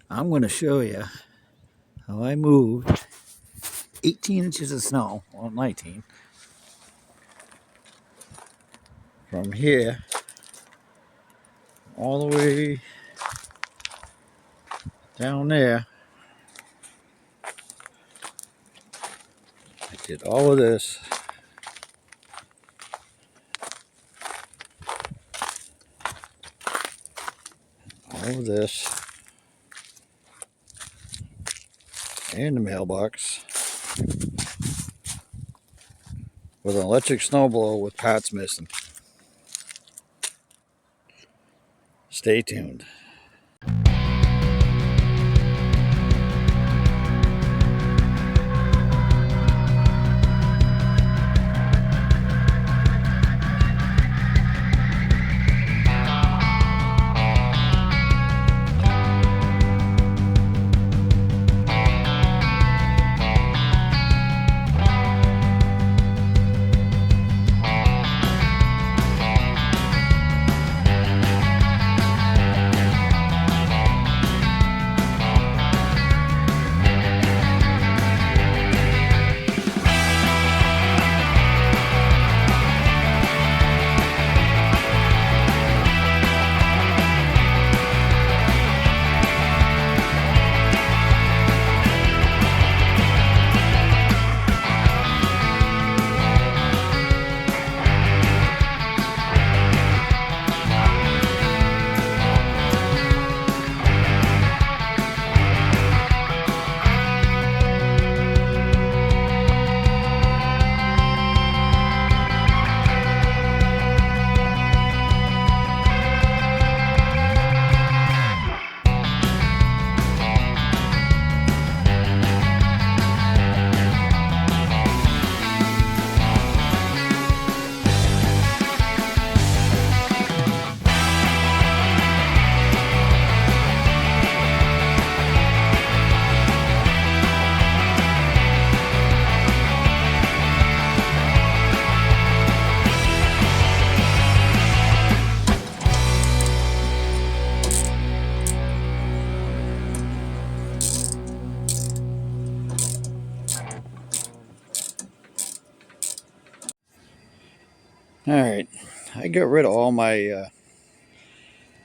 I'm going to show you how I moved 18 inches of snow, well 19, from here all the way down there. I did all of this. All of this. And the mailbox. With an electric snowblower with parts missing. Stay tuned. Alright, I got rid of all my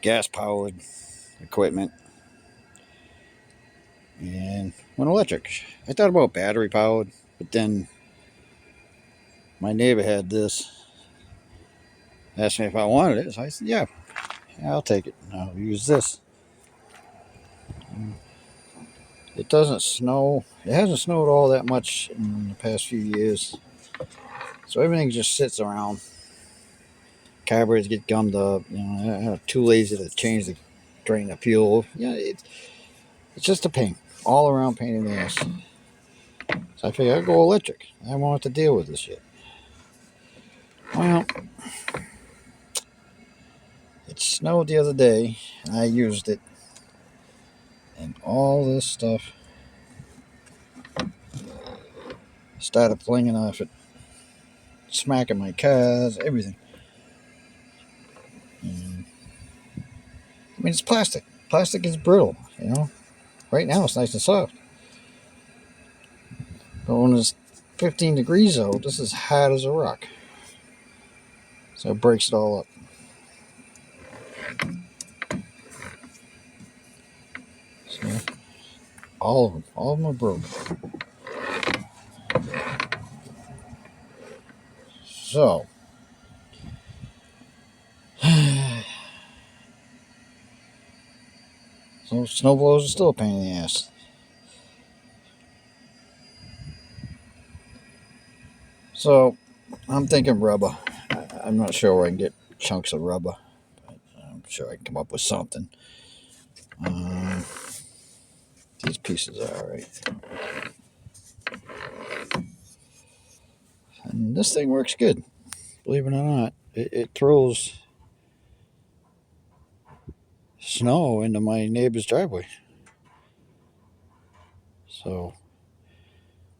gas-powered equipment and went electric. I thought about battery-powered, but then my neighbor had this. Asked me if I wanted it, so I said, yeah, I'll take it. I'll use this. It doesn't snow. It hasn't snowed all that much in the past few years, so everything just sits around. Carburetors get gummed up. I'm too lazy to change the drain of fuel. It's just a pain, all around pain in the ass. So I figured I'd go electric. I won't have to deal with this shit. Well, it snowed the other day, and I used it, and all this stuff started flinging off it, smacking my cars, everything. And, I mean, it's plastic. Plastic is brittle, Right now it's nice and soft. But when it's 15 degrees out, this is hard as a rock. So it breaks it all up. So, all of them are broken. So, snowblowers are still a pain in the ass. So, I'm thinking rubber. I'm not sure where I can get chunks of rubber, but I'm sure I can come up with something. These pieces are alright. And this thing works good. Believe it or not, it throws snow into my neighbor's driveway. So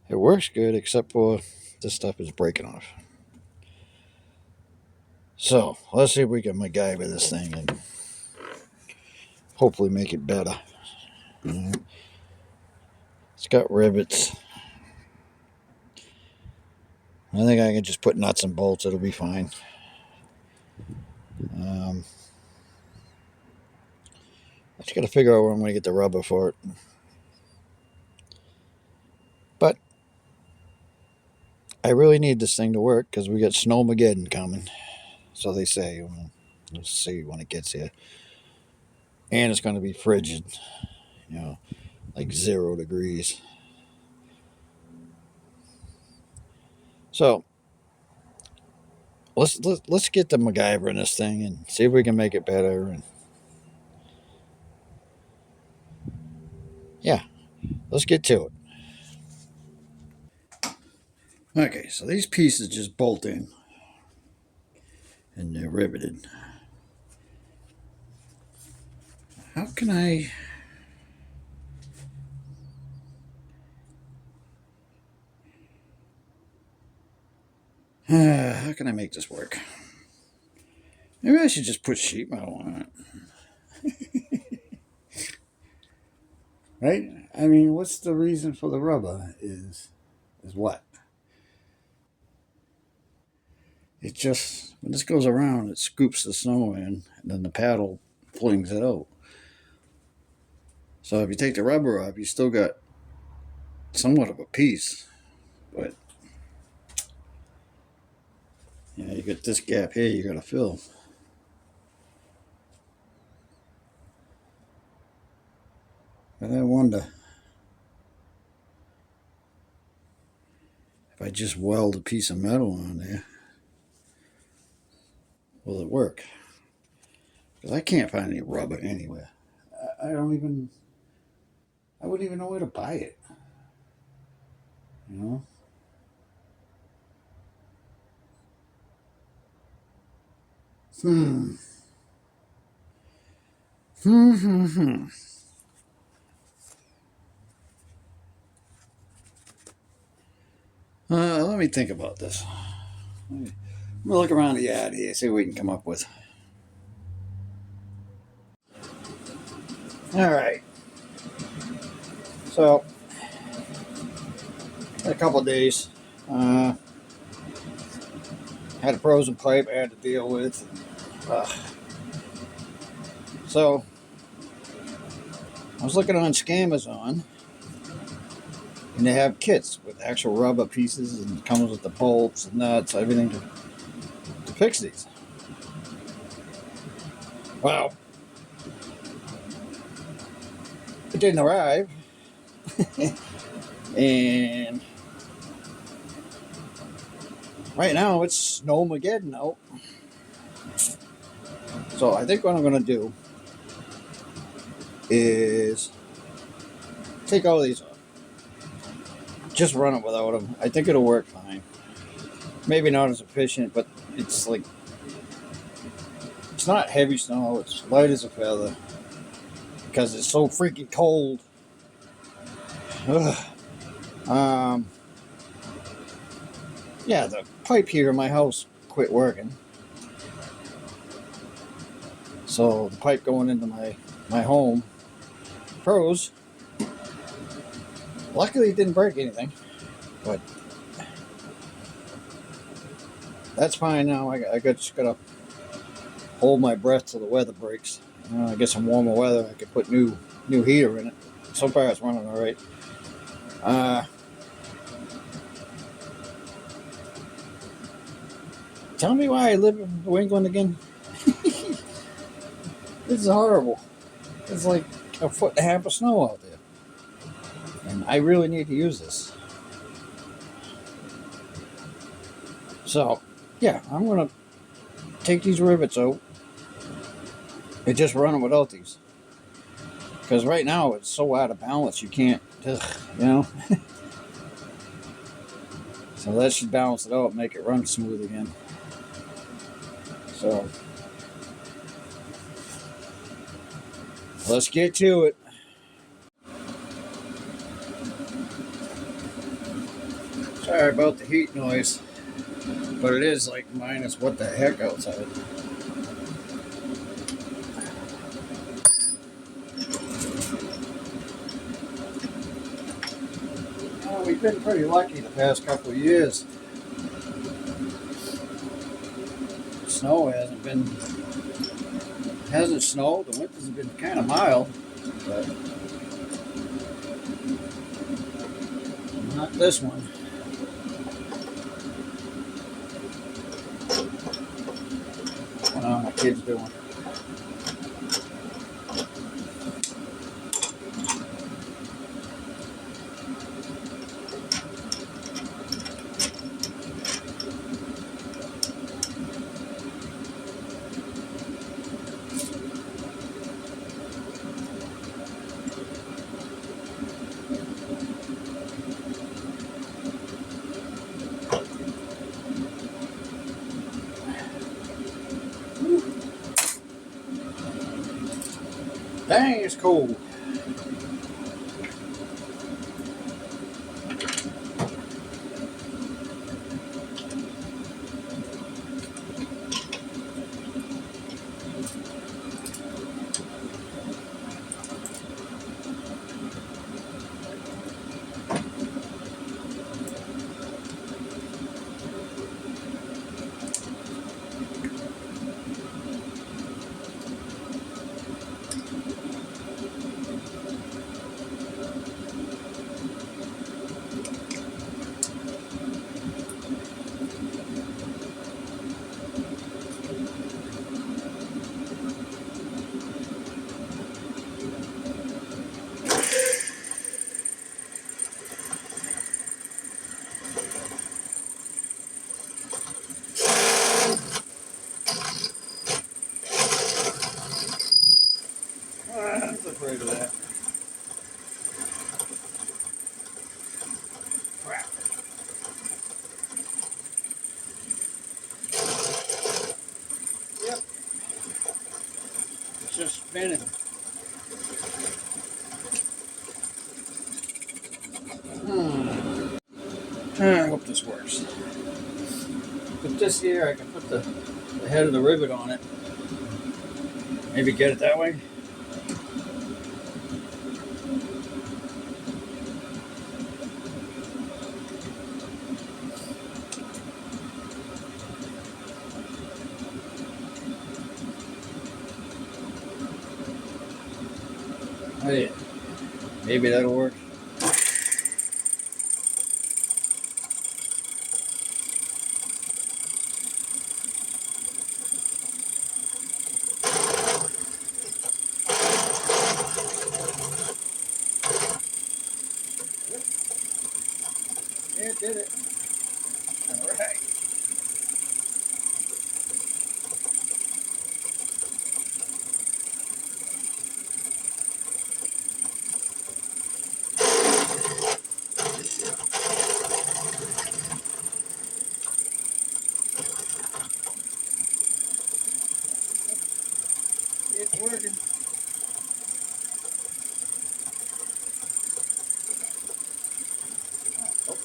it works good, except for this stuff is breaking off. So let's see if we can MacGyver this thing and hopefully make it better. It's got rivets. I think I can just put nuts and bolts. It'll be fine. I just got to figure out where I'm going to get the rubber for it. But I really need this thing to work because we got Snowmageddon coming. So they say. We'll see when it gets here. And it's going to be frigid. Like 0 degrees. So let's get the MacGyver in this thing and see if we can make it better. And yeah, let's get to it. Okay, so these pieces just bolt in and they're riveted. How can I... how can I make this work? Maybe I should just put sheet metal on it. Right? I mean, what's the reason for the rubber is what? It just, when this goes around, it scoops the snow in, and then the paddle flings it out. So if you take the rubber off, you still got somewhat of a piece. But, you got this gap here you got to fill. But I wonder if I just weld a piece of metal on there, will it work? Because I can't find any rubber anywhere. I wouldn't even know where to buy it. Hmm. Let me think about this. I'm gonna look around the yard here, see what we can come up with. All right. So, a couple of days. Had a frozen pipe I had to deal with. So, I was looking on Scamazon, and they have kits with actual rubber pieces, and it comes with the bolts and nuts, everything to fix these. Well, it didn't arrive. And right now it's Snowmageddon out. So I think what I'm going to do is take all these off. Just run it without them. I think it'll work fine. Maybe not as efficient, but it's like, it's not heavy snow. It's light as a feather because it's so freaking cold. Yeah, the pipe here in my house quit working. So the pipe going into my home froze. Luckily it didn't break anything, but that's fine now. I just gotta hold my breath till the weather breaks. I get some warmer weather, I could put new heater in it. So far it's running all right. Tell me why I live in New England again. This is horrible. It's like 1.5 feet of snow out there. And I really need to use this. So, yeah, I'm going to take these rivets out and just run them without these. Because right now it's so out of balance you can't, So that should balance it out and make it run smooth again. So, let's get to it. Sorry about the heat noise, but it is like minus what the heck outside. we've been pretty lucky the past couple of years. Snow hasn't snowed. The winters have been kind of mild, but not this one. What are my kids doing? Dang, it's cold. I was afraid of that. Crap. Yep. It's just spinning. I hope this works. But this here, I can put the head of the rivet on it. Maybe get it that way. Oh yeah. Maybe that'll work. Yeah, it did it. All right. It's working. Oh.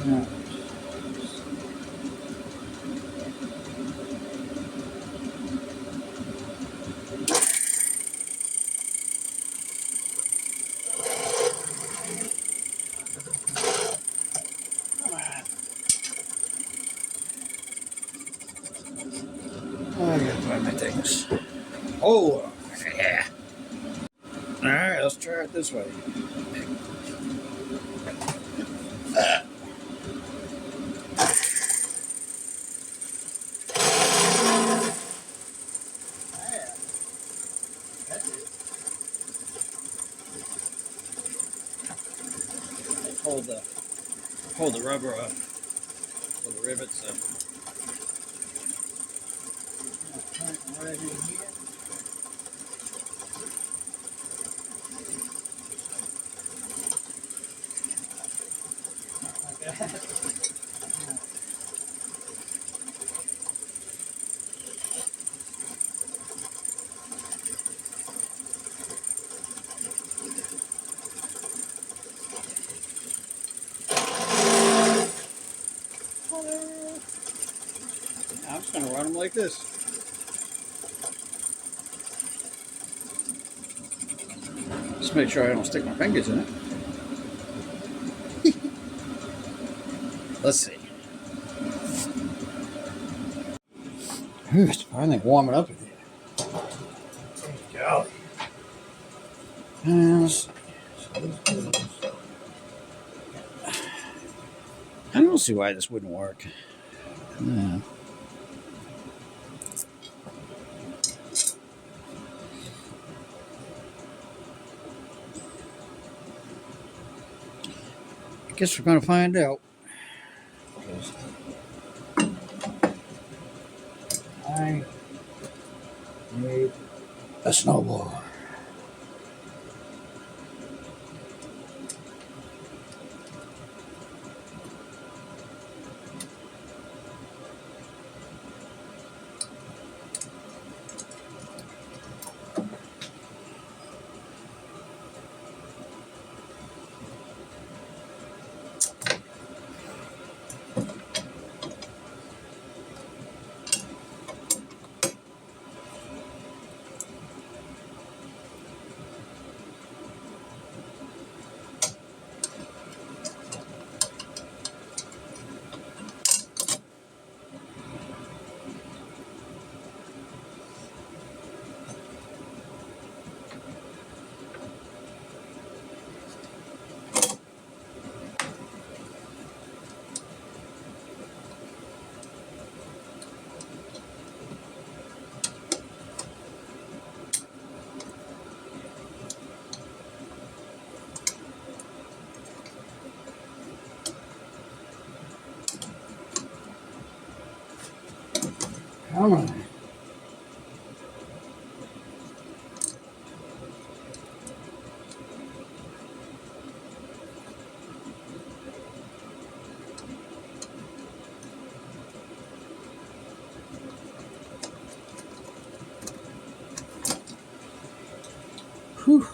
No. Come on. Oh, I gotta find my things. Oh, yeah. All right, let's try it this way. Yeah, that's it. Pull the rubber off, pull the rivets up. Turn it right in here. Like that. like this. Just make sure I don't stick my fingers in it. Let's see. It's finally warming up in here. Golly. Let's see. I don't see why this wouldn't work. Yeah. I guess we're going to find out. I need a snowblower. Come on. Whew.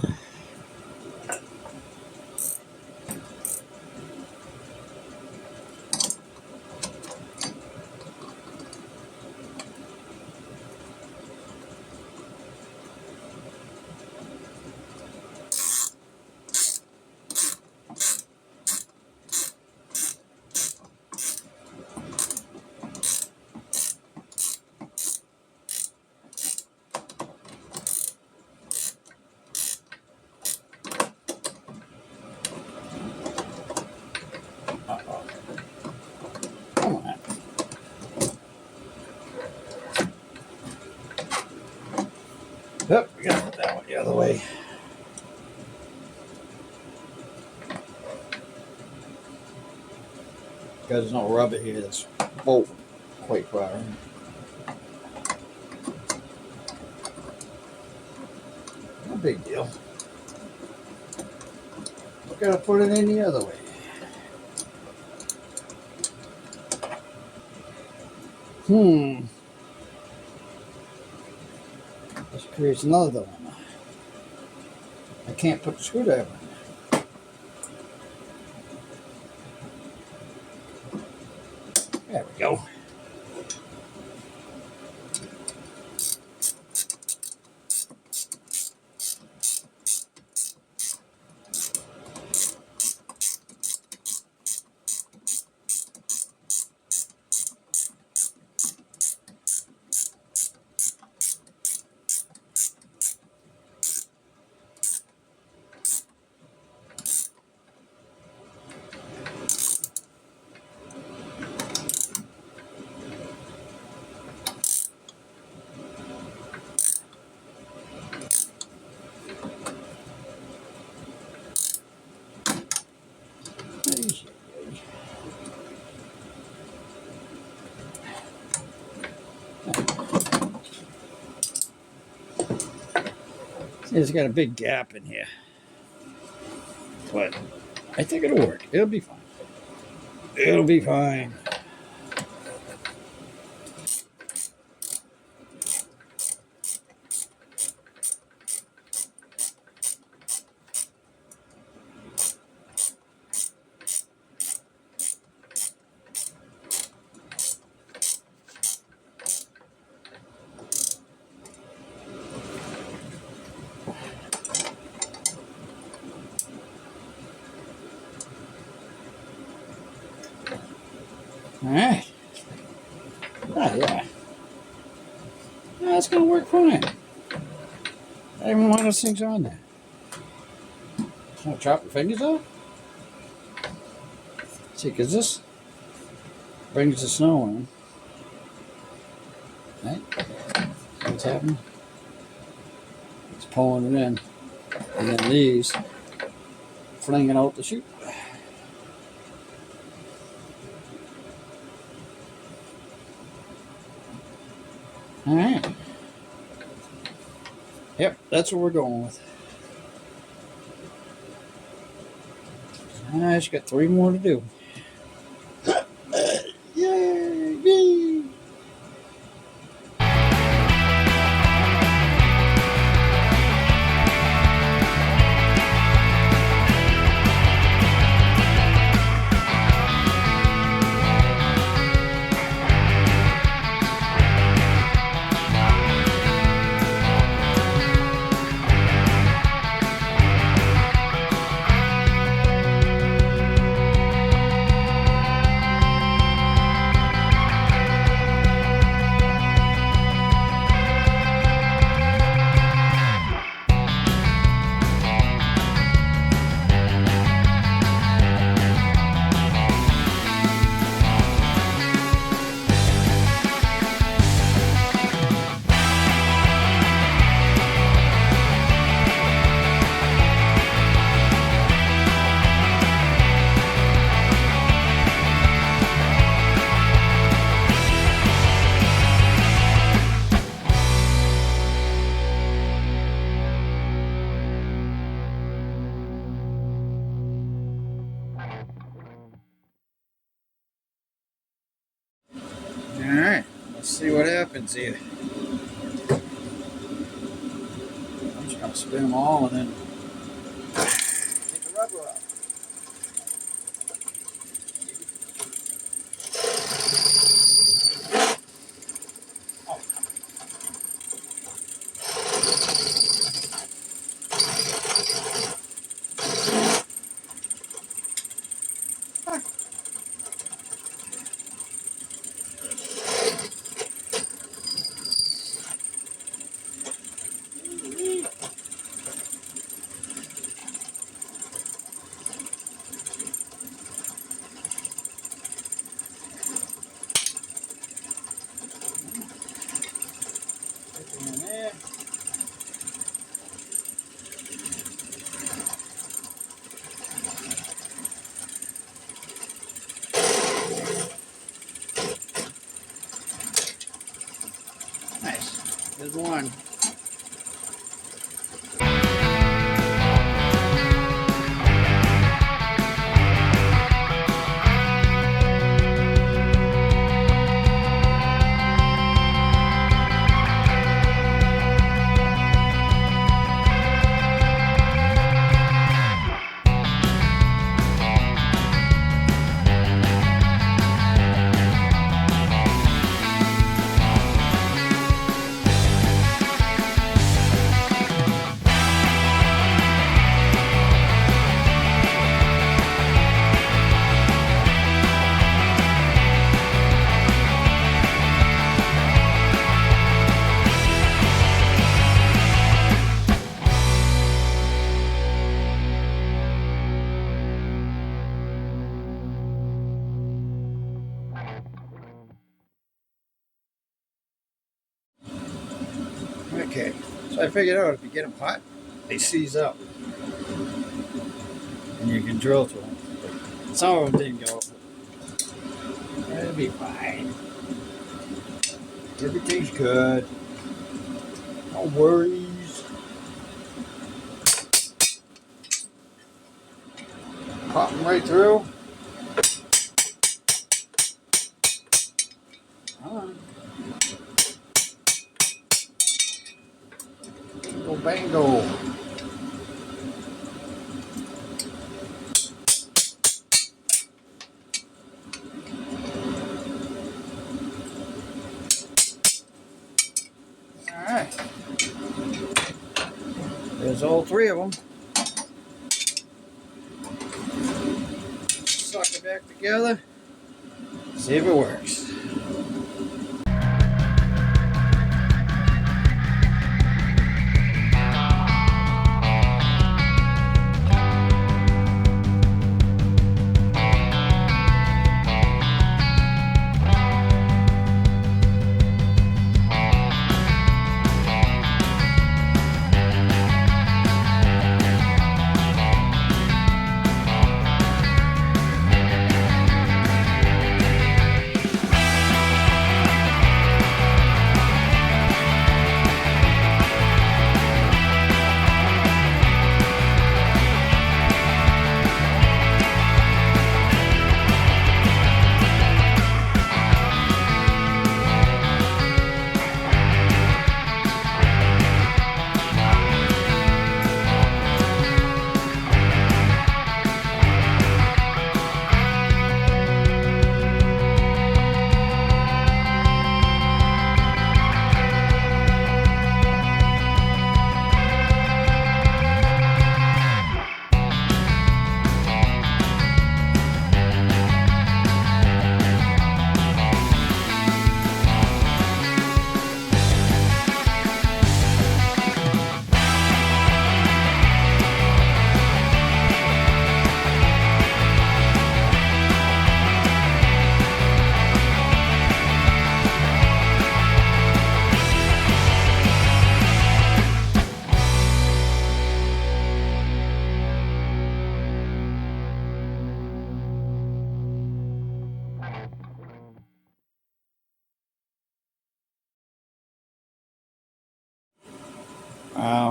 Come on. Yep, we got to put that one the other way. Because there's no rubber here that's quite far. No big deal. We gotta put it in the other way. This creates another dilemma. I can't put the screwdriver in. There we go. It's got a big gap in here, but I think it'll work. It'll be fine. It'll be fine. Alright. Oh, yeah. That's going to work fine. I don't even want those things on there. Don't chop your fingers off? See, because this brings the snow in. Right? What's happening? It's pulling it in. And then these flinging out the chute. Alright. Yep, that's what we're going with. I just got 3 more to do. Yay! Yay! Alright, let's see what happens here. I'm just going to spin them all and then take the rubber off. In there. Nice. There's one. Okay, so I figured out if you get them hot, they seize up. And you can drill through them. But some of them didn't go. It'll be fine. Everything's good. No worries. Pop them right through. Bingo, bango. Alright. There's all 3 of them. Suck it back together. See if it works.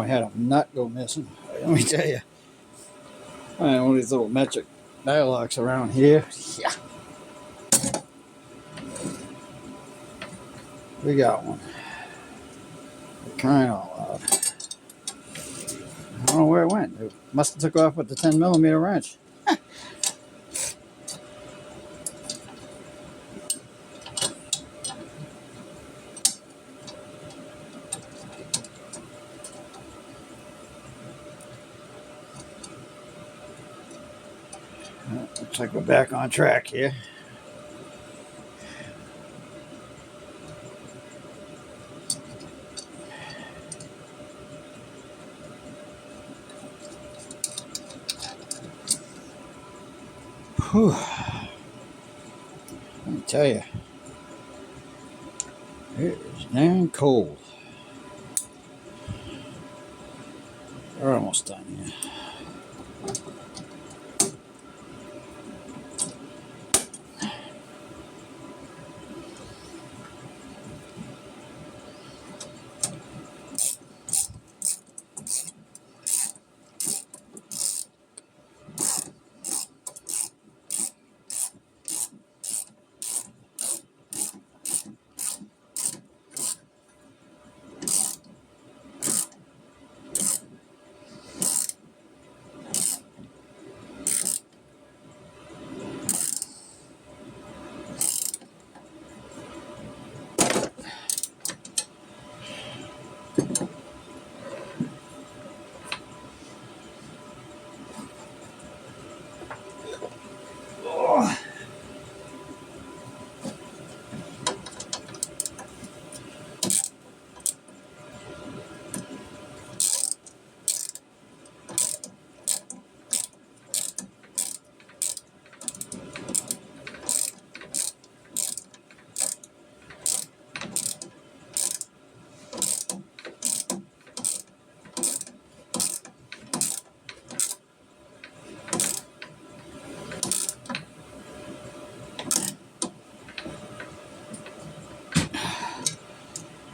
We had a nut go missing. Let me tell you. One of these little metric dialogues around here. Yeah. We got one. We're crying out loud. I don't know where it went. It must have took off with the 10mm wrench. Looks like we're back on track here. Whew. Let me tell you, it is damn cold. We're almost done here.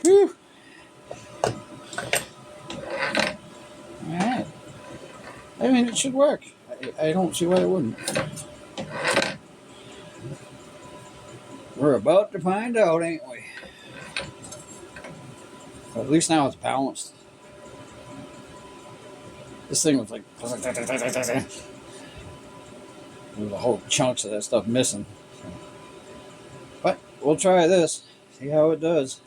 Whew. Alright. I mean, it should work. I don't see why it wouldn't. We're about to find out, ain't we? But at least now it's balanced. This thing was like... There was a whole chunks of that stuff missing. But we'll try this. See how it does.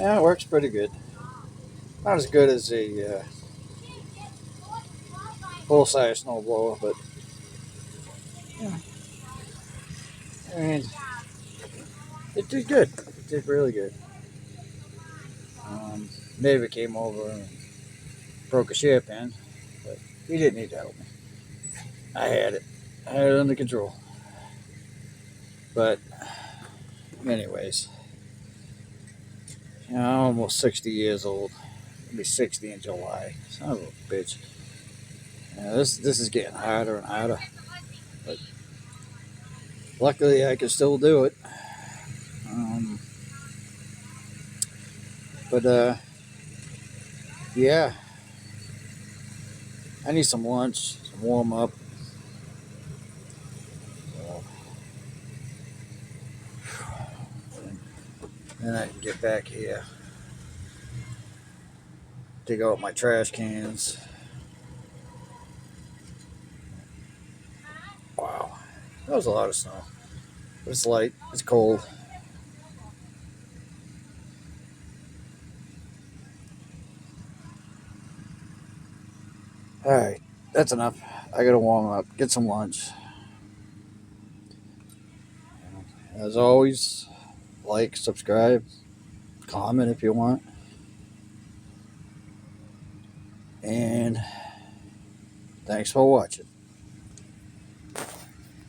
Yeah, it works pretty good. Not as good as a full size snowblower, but yeah, I mean, it did good. It did really good. Neighbor came over and broke a share pan, but he didn't need to help me. I had it. I had it under control. But anyways, I'm almost 60 years old. I'll be 60 in July. Son of a bitch. Yeah, this is getting harder and harder. But luckily, I can still do it. Um, but yeah, I need some lunch, some warm up. So, then I can get back here, dig out my trash cans. Wow, that was a lot of snow. But it's light. It's cold. All right, that's enough. I gotta warm up, get some lunch. As always, like, subscribe, comment if you want, and thanks for watching.